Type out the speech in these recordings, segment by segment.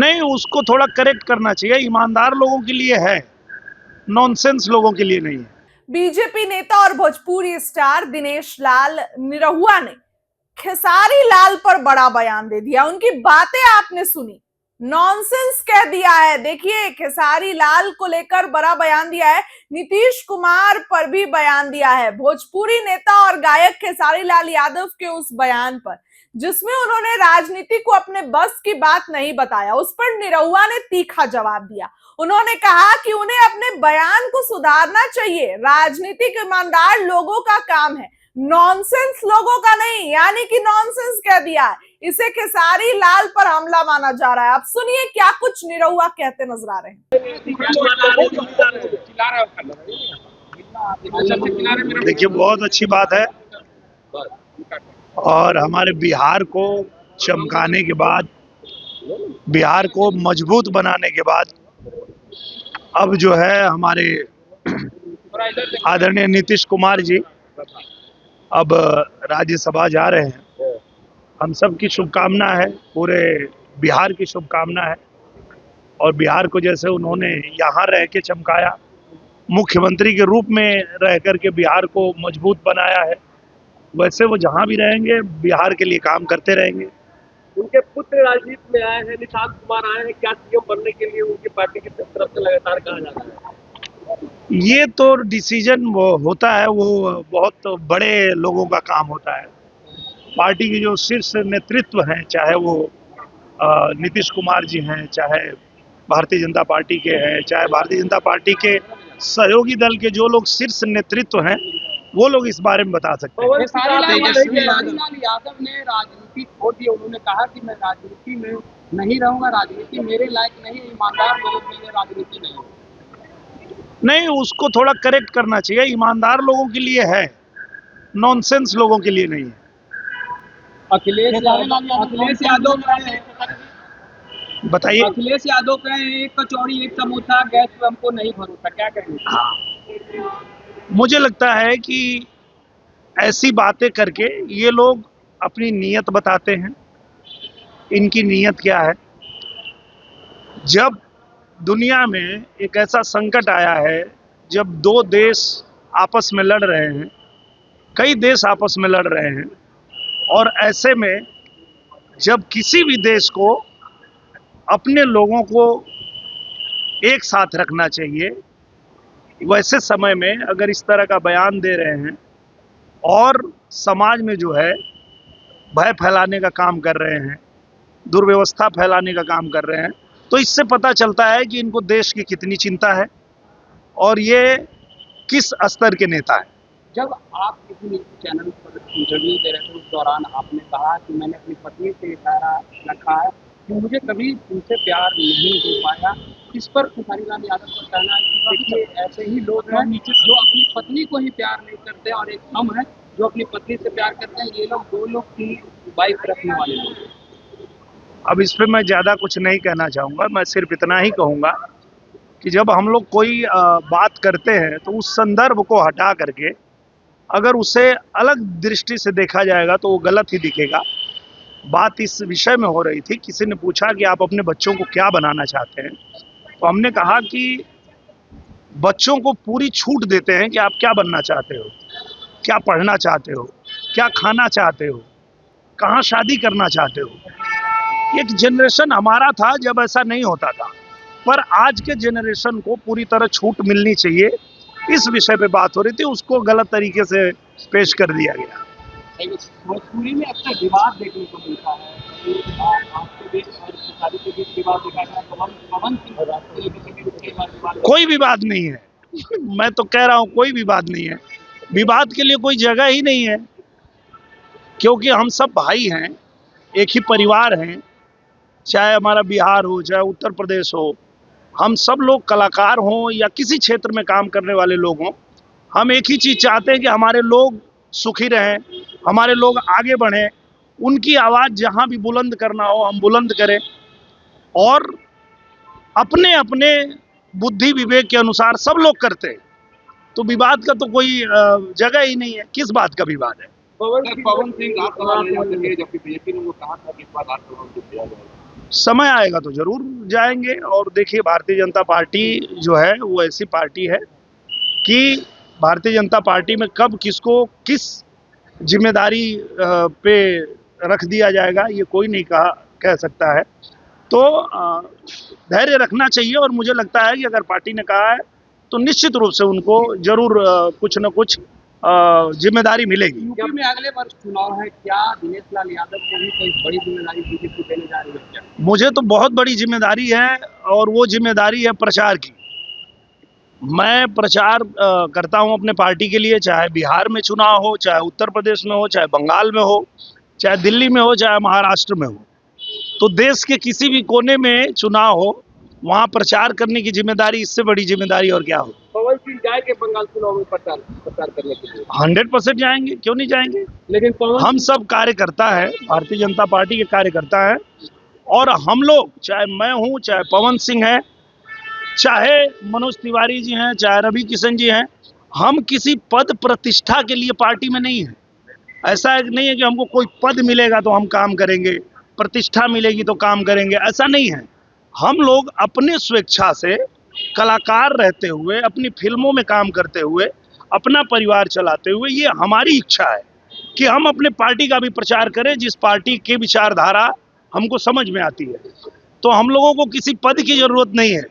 नहीं, उसको थोड़ा करेक्ट करना चाहिए। ईमानदार लोगों के लिए है, नॉनसेंस लोगों के लिए नहीं है। बीजेपी नेता और भोजपुरी स्टार दिनेश लाल निरहुआ ने खेसारी लाल पर बड़ा बयान दे दिया। उनकी बातें आपने सुनी, नॉनसेंस कह दिया है। देखिए, खेसारी लाल को लेकर बड़ा बयान दिया है, नीतीश कुमार पर भी बयान दिया है। भोजपुरी नेता और गायक खेसारी लाल यादव के उस बयान पर, जिसमें उन्होंने राजनीति को अपने बस की बात नहीं बताया, उस पर निरहुआ ने तीखा जवाब दिया। उन्होंने कहा कि उन्हें अपने बयान को सुधारना चाहिए। राजनीतिक ईमानदार लोगों का काम है, नॉनसेंस लोगों का नहीं। यानी कि नॉनसेंस कह दिया है, इसे खेसारी लाल पर हमला माना जा रहा है। अब सुनिए क्या कुछ निरहुआ कहते नजर आ रहे हैं। देखिए, बहुत अच्छी बात है, और हमारे बिहार को चमकाने के बाद, बिहार को मजबूत बनाने के बाद, अब जो है हमारे आदरणीय नीतीश कुमार जी अब राज्यसभा जा रहे हैं। हम सब की शुभकामना है, पूरे बिहार की शुभकामना है। और बिहार को जैसे उन्होंने यहाँ रह के चमकाया, मुख्यमंत्री के रूप में रह करके बिहार को मजबूत बनाया है, वैसे वो जहाँ भी रहेंगे बिहार के लिए काम करते रहेंगे। उनके पुत्र राजनीति में आए हैं, निशांत कुमार आए हैं, क्या सीएम बनने के लिए उनकी पार्टी की तरफ से लगातार कहा जा रहा है? ये तो डिसीजन वो होता है, वो बहुत बड़े लोगों का काम होता है। पार्टी के जो शीर्ष नेतृत्व हैं, चाहे वो नीतीश कुमार जी हैं, चाहे भारतीय जनता पार्टी के हैं, चाहे भारतीय जनता पार्टी के सहयोगी दल के जो लोग शीर्ष नेतृत्व हैं, वो लोग इस बारे में बता सकते हैं। खेसारी लाल यादव ने राजनीति छोड़ दी। उन्होंने कहा कि मैं राजनीति में नहीं रहूंगा, राजनीति मेरे लायक नहीं, ईमानदार लोगों के लिए राजनीति नहीं। नहीं, उसको थोड़ा करेक्ट करना चाहिए। ईमानदार लोगों के लिए है, नॉनसेंस लोगों के लिए नहीं है। अखिलेश यादव बताइए। अखिलेश यादव कहे एक कचौड़ी एक समोसा गैस पे हमको नहीं भरोसा, क्या कहेंगे? हाँ, मुझे लगता है कि ऐसी बातें करके ये लोग अपनी नीयत बताते हैं। इनकी नीयत क्या है? जब दुनिया में एक ऐसा संकट आया है, जब दो देश आपस में लड़ रहे हैं, कई देश आपस में लड़ रहे हैं, और ऐसे में जब किसी भी देश को अपने लोगों को एक साथ रखना चाहिए, वैसे समय में अगर इस तरह का बयान दे रहे हैं और समाज में जो है भय फैलाने का काम कर रहे हैं, दुर्व्यवस्था फैलाने का काम कर रहे हैं, तो इससे पता चलता है कि इनको देश की कितनी चिंता है और ये किस स्तर के नेता हैं। जब आप किसी चैनल पर इंटरव्यू दे रहे थे, उस दौरान आपने कहा कि मैंने अपनी पत्नी से इशारा रखा है कि मुझे कभी तुमसे प्यार नहीं हो पाया। इस पर खेसारी लाल यादव का कहना है कि देखिए, ऐसे ही लोग हैं जो अपनी पत्नी को ही प्यार नहीं करते, और एक हम हैं जो अपनी पत्नी से प्यार करते हैं। ये लोग दो लोग की वाइफ रखने वाले लोग। अब इस पे मैं ज़्यादा कुछ नहीं कहना चाहूँगा। मैं सिर्फ इतना ही कहूँगा कि जब हम लोग कोई बात करते हैं तो उस संदर्भ को हटा करके अगर उसे अलग दृष्टि से देखा जाएगा तो वो गलत ही दिखेगा। बात इस विषय में हो रही थी, किसी ने पूछा कि आप अपने बच्चों को क्या बनाना चाहते हैं, तो हमने कहा कि बच्चों को पूरी छूट देते हैं कि आप क्या बनना चाहते हो, क्या पढ़ना चाहते हो, क्या खाना चाहते हो, कहाँ शादी करना चाहते हो। एक जनरेशन हमारा था जब ऐसा नहीं होता था, पर आज के जनरेशन को पूरी तरह छूट मिलनी चाहिए। इस विषय पे बात हो रही थी, उसको गलत तरीके से पेश कर दिया गया। भोजपुरी में अक्सर विवाद देखने को मिलता है, आपके बीच और खेसारी के बीच विवाद देखा गया, पवन सिंह। कोई विवाद नहीं है। मैं तो कह रहा हूँ कोई विवाद नहीं है, विवाद के लिए कोई जगह ही नहीं है, क्योंकि हम सब भाई हैं, एक ही परिवार हैं। चाहे हमारा बिहार हो, चाहे उत्तर प्रदेश हो, हम सब लोग कलाकार हों या किसी क्षेत्र में काम करने वाले लोग हों, हम एक ही चीज़ चाहते हैं कि हमारे लोग सुखी रहें, हमारे लोग आगे बढ़ें, उनकी आवाज़ जहाँ भी बुलंद करना हो हम बुलंद करें, और अपने अपने बुद्धि विवेक के अनुसार सब लोग करते हैं। तो विवाद का तो कोई जगह ही नहीं है। किस बात का विवाद है? पवन सिंह जबकि बीजेपी ने वो कहा था कि इस बार समय आएगा तो जरूर जाएंगे। और देखिए, भारतीय जनता पार्टी जो है वो ऐसी पार्टी है कि भारतीय जनता पार्टी में कब किसको किस जिम्मेदारी पे रख दिया जाएगा ये कोई नहीं कह सकता है। तो धैर्य रखना चाहिए, और मुझे लगता है कि अगर पार्टी ने कहा है तो निश्चित रूप से उनको जरूर कुछ न कुछ जिम्मेदारी मिलेगी। यूपी में अगले वर्ष चुनाव है, क्या दिनेश लाल यादव को भी कोई बड़ी जिम्मेदारी बीजेपी देने जा रही है क्या? मुझे तो बहुत बड़ी जिम्मेदारी है, और वो जिम्मेदारी है प्रचार की। मैं प्रचार करता हूं अपने पार्टी के लिए, चाहे बिहार में चुनाव हो, चाहे उत्तर प्रदेश में हो, चाहे बंगाल में हो, चाहे दिल्ली में हो, चाहे महाराष्ट्र में हो। तो देश के किसी भी कोने में चुनाव हो, वहां प्रचार करने की जिम्मेदारी, इससे बड़ी जिम्मेदारी और क्या हो। पवन सिंह जाएंगे बंगाल चुनाव में प्रचार करने के लिए? 100% जाएंगे, क्यों नहीं जाएंगे। लेकिन पवन हम सब कार्यकर्ता है, भारतीय जनता पार्टी के कार्यकर्ता है, और हम लोग, चाहे मैं हूं, चाहे पवन सिंह है, चाहे मनोज तिवारी जी हैं, चाहे रवि किशन जी हैं, हम किसी पद प्रतिष्ठा के लिए पार्टी में नहीं है। ऐसा नहीं है कि हमको कोई पद मिलेगा तो हम काम करेंगे, प्रतिष्ठा मिलेगी तो काम करेंगे, ऐसा नहीं है। हम लोग अपने स्वेच्छा से कलाकार रहते हुए, अपनी फिल्मों में काम करते हुए, अपना परिवार चलाते हुए, ये हमारी इच्छा है कि हम अपने पार्टी का भी प्रचार करें, जिस पार्टी की विचारधारा हमको समझ में आती है। तो हम लोगों को किसी पद की जरूरत नहीं है,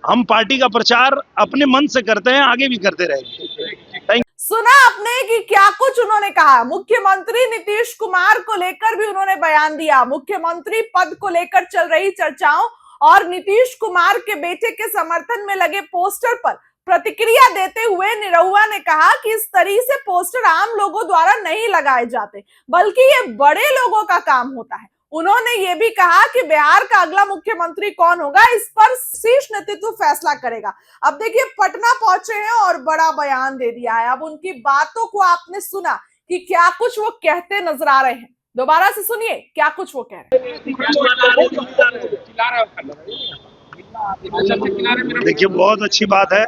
हम पार्टी का प्रचार अपने मन से करते हैं, आगे भी करते रहेंगे। सुना आपने कि क्या कुछ उन्होंने कहा। मुख्यमंत्री नीतीश कुमार को लेकर भी उन्होंने बयान दिया। मुख्यमंत्री पद को लेकर चल रही चर्चाओं और नीतीश कुमार के बेटे के समर्थन में लगे पोस्टर पर प्रतिक्रिया देते हुए निरहुआ ने कहा कि इस तरह से पोस्टर आम लोगों द्वारा नहीं लगाए जाते, बल्कि ये बड़े लोगों का काम होता है। उन्होंने ये भी कहा कि बिहार का अगला मुख्यमंत्री कौन होगा, इस पर शीर्ष नेतृत्व फैसला करेगा। अब देखिए, पटना पहुंचे हैं और बड़ा बयान दे दिया है। अब उनकी बातों को आपने सुना कि क्या कुछ वो कहते नजर आ रहे हैं। दोबारा से सुनिए क्या कुछ वो कह रहे हैं। देखिए, बहुत अच्छी बात है,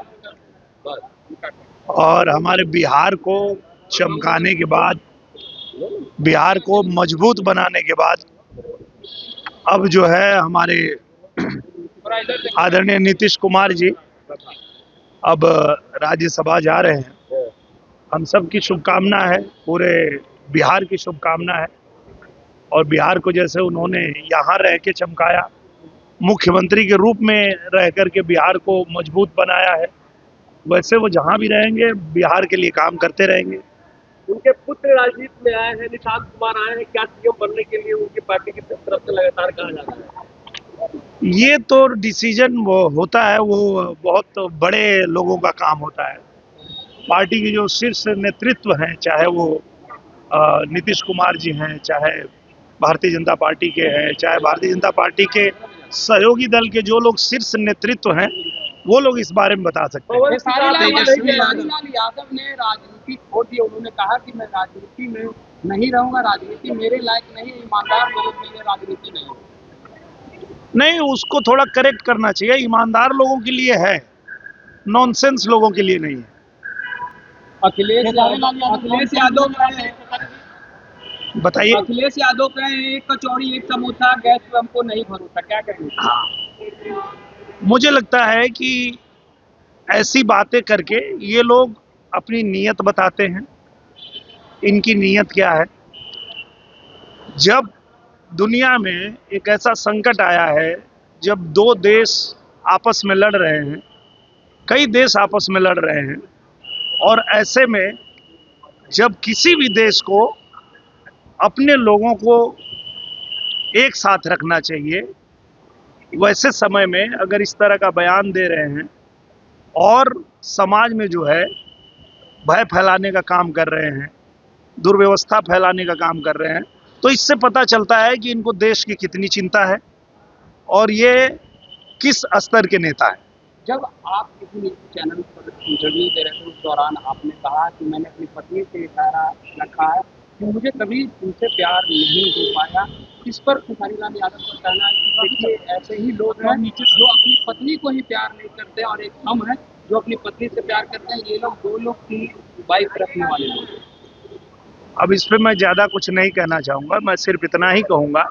और हमारे बिहार को चमकाने के बाद, बिहार को मजबूत बनाने के बाद, अब जो है हमारे आदरणीय नीतीश कुमार जी अब राज्यसभा जा रहे हैं। हम सब की शुभकामना है, पूरे बिहार की शुभकामना है। और बिहार को जैसे उन्होंने यहाँ रह के चमकाया, मुख्यमंत्री के रूप में रह करके बिहार को मजबूत बनाया है, वैसे वो जहाँ भी रहेंगे बिहार के लिए काम करते रहेंगे। उनके पुत्र राजनीति में आए हैं, निशांत कुमार आए हैं, क्या सीएम बनने के लिए उनकी पार्टी की तरफ से लगातार कहा जा रहा है? ये तो डिसीजन वो होता है, वो बहुत बड़े लोगों का काम होता है। पार्टी के जो शीर्ष नेतृत्व हैं, चाहे वो नीतीश कुमार जी हैं, चाहे भारतीय जनता पार्टी के हैं, चाहे भारतीय जनता पार्टी के सहयोगी दल के जो लोग शीर्ष नेतृत्व हैं, वो लोग इस बारे में बता सकते हैं। तेजस्वी यादव ने राजनीति छोड़ दी। उन्होंने कहा कि मैं राजनीति में नहीं रहूंगा, राजनीति मेरे लायक नहीं, ईमानदार लोगों के लिए राजनीति नहीं। उसको थोड़ा करेक्ट करना चाहिए। ईमानदार लोगों के लिए है, नॉनसेंस लोगों के लिए नहीं है। अखिलेश यादव बताइए। अखिलेश यादव कहे एक कचौड़ी एक समोसा गैस पे हमको नहीं भरोसा, क्या कहेंगे? हाँ, मुझे लगता है कि ऐसी बातें करके ये लोग अपनी नीयत बताते हैं। इनकी नीयत क्या है? जब दुनिया में एक ऐसा संकट आया है, जब दो देश आपस में लड़ रहे हैं, कई देश आपस में लड़ रहे हैं, और ऐसे में जब किसी भी देश को अपने लोगों को एक साथ रखना चाहिए, वैसे समय में अगर इस तरह का बयान दे रहे हैं और समाज में जो है भय फैलाने का काम कर रहे हैं, दुर्व्यवस्था फैलाने का काम कर रहे हैं, तो इससे पता चलता है कि इनको देश की कितनी चिंता है और ये किस स्तर के नेता है। जब आप किसी न्यूज चैनल पर इंटरव्यू दे रहे थे, उस दौरान आपने कहा कि मैंने अपनी पत्नी से इशारा रखा है कि मुझे कभी तुमसे प्यार नहीं हो पाया। इस पर खेसारी लाल यादव का कहना है कि देखिए, ऐसे ही लोग हैं जो अपनी पत्नी को ही प्यार नहीं करते, और एक हम हैं जो अपनी पत्नी से प्यार करते हैं। ये लोग दो लोग की वाइफ रखने वाले लोग। अब इस पर मैं ज़्यादा कुछ नहीं कहना चाहूँगा। मैं सिर्फ इतना ही कहूँगा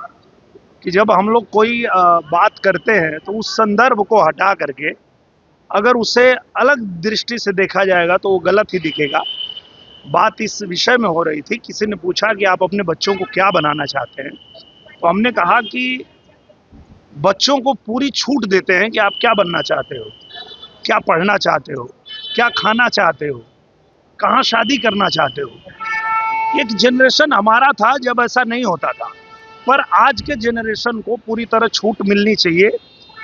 कि जब हम लोग कोई बात करते हैं तो उस संदर्भ को हटा करके अगर उसे अलग दृष्टि से देखा जाएगा तो वो गलत ही दिखेगा। बात इस विषय में हो रही थी, किसी ने पूछा कि आप अपने बच्चों को क्या बनाना चाहते हैं, तो हमने कहा कि बच्चों को पूरी छूट देते हैं कि आप क्या बनना चाहते हो, क्या पढ़ना चाहते हो, क्या खाना चाहते हो, कहाँ शादी करना चाहते हो। एक जनरेशन हमारा था जब ऐसा नहीं होता था, पर आज के जनरेशन को पूरी तरह छूट मिलनी चाहिए,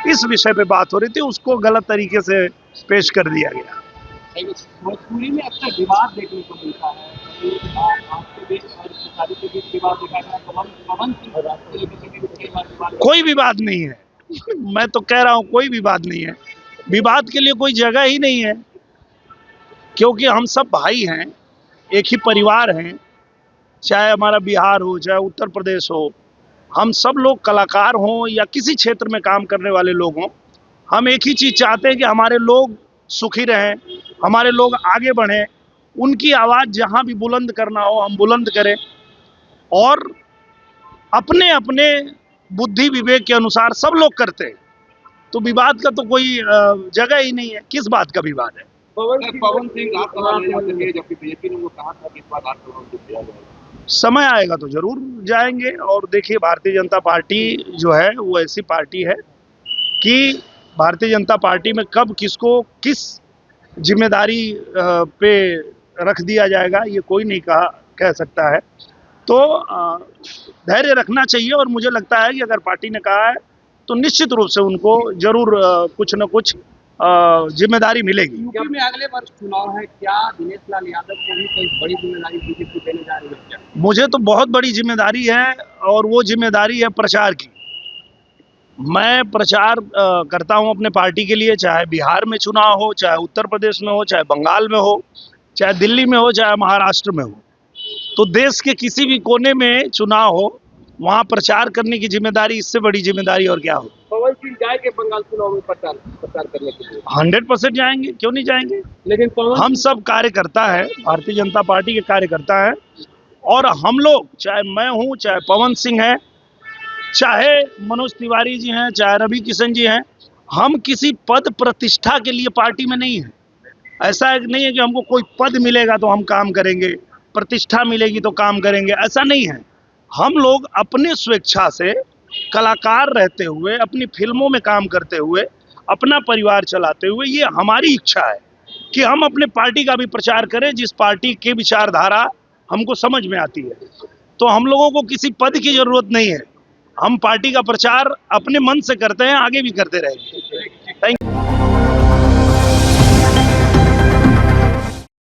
इस विषय पे बात हो रही थी, उसको गलत तरीके से पेश कर दिया गया। भोजपुरी में अक्सर विवाद देखने को मिलता है, आपके बीच और खेसारी के बीच विवाद देखा गया, पवन सिंह को लेकर के भी कई बार विवाद। कोई विवाद नहीं है, मैं तो कह रहा हूँ कोई विवाद नहीं है, विवाद के लिए कोई जगह ही नहीं है, क्योंकि हम सब भाई हैं, एक ही परिवार हैं, चाहे हमारा बिहार हो चाहे उत्तर प्रदेश हो, हम सब लोग कलाकार हों या किसी क्षेत्र में काम करने वाले लोग हों, हम एक ही चीज़ चाहते हैं कि हमारे लोग सुखी रहें, हमारे लोग आगे बढ़ें, उनकी आवाज़ जहाँ भी बुलंद करना हो हम बुलंद करें, और अपने अपने बुद्धि विवेक के अनुसार सब लोग करते हैं, तो विवाद का तो कोई जगह ही नहीं है। किस बात का विवाद है? पवन सिंह आप सवाल ले जाते हैं, जबकि बीजेपी ने वो कहा था कि इस बार आप लोगों को दिया जाएगा। समय आएगा तो जरूर जाएंगे। और देखिए, भारतीय जनता पार्टी जो है वो ऐसी पार्टी है कि भारतीय जनता पार्टी में कब किसको किस जिम्मेदारी पे रख दिया जाएगा ये कोई नहीं कह सकता है। तो धैर्य रखना चाहिए, और मुझे लगता है कि अगर पार्टी ने कहा है तो निश्चित रूप से उनको जरूर कुछ न कुछ जिम्मेदारी मिलेगी। यूपी में अगले वर्ष चुनाव है, क्या दिनेश लाल यादव को भी कोई बड़ी जिम्मेदारी बीजेपी देने जा रही है क्या? मुझे तो बहुत बड़ी जिम्मेदारी है, और वो जिम्मेदारी है प्रचार की। मैं प्रचार करता हूं अपने पार्टी के लिए, चाहे बिहार में चुनाव हो, चाहे उत्तर प्रदेश में हो, चाहे बंगाल में हो, चाहे दिल्ली में हो, चाहे महाराष्ट्र में हो। तो देश के किसी भी कोने में चुनाव हो, वहां प्रचार करने की जिम्मेदारी, इससे बड़ी जिम्मेदारी और क्या हो। पवन सिंह जाएंगे बंगाल चुनाव में प्रचार करने के लिए? 100% जाएंगे, क्यों नहीं जाएंगे। लेकिन हम सब कार्यकर्ता है, भारतीय जनता पार्टी के कार्यकर्ता है, और हम लोग, चाहे मैं हूं, चाहे पवन सिंह है, चाहे मनोज तिवारी जी हैं, चाहे रवि किशन जी हैं, हम किसी पद प्रतिष्ठा के लिए पार्टी में नहीं है। ऐसा नहीं है कि हमको कोई पद मिलेगा तो हम काम करेंगे, प्रतिष्ठा मिलेगी तो काम करेंगे, ऐसा नहीं है। हम लोग अपने स्वेच्छा से कलाकार रहते हुए, अपनी फिल्मों में काम करते हुए, अपना परिवार चलाते हुए, ये हमारी इच्छा है कि हम अपने पार्टी का भी प्रचार करें, जिस पार्टी की विचारधारा हमको समझ में आती है। तो हम लोगों को किसी पद की जरूरत नहीं है, हम पार्टी का प्रचार अपने मन से करते हैं, आगे भी करते रहेंगे।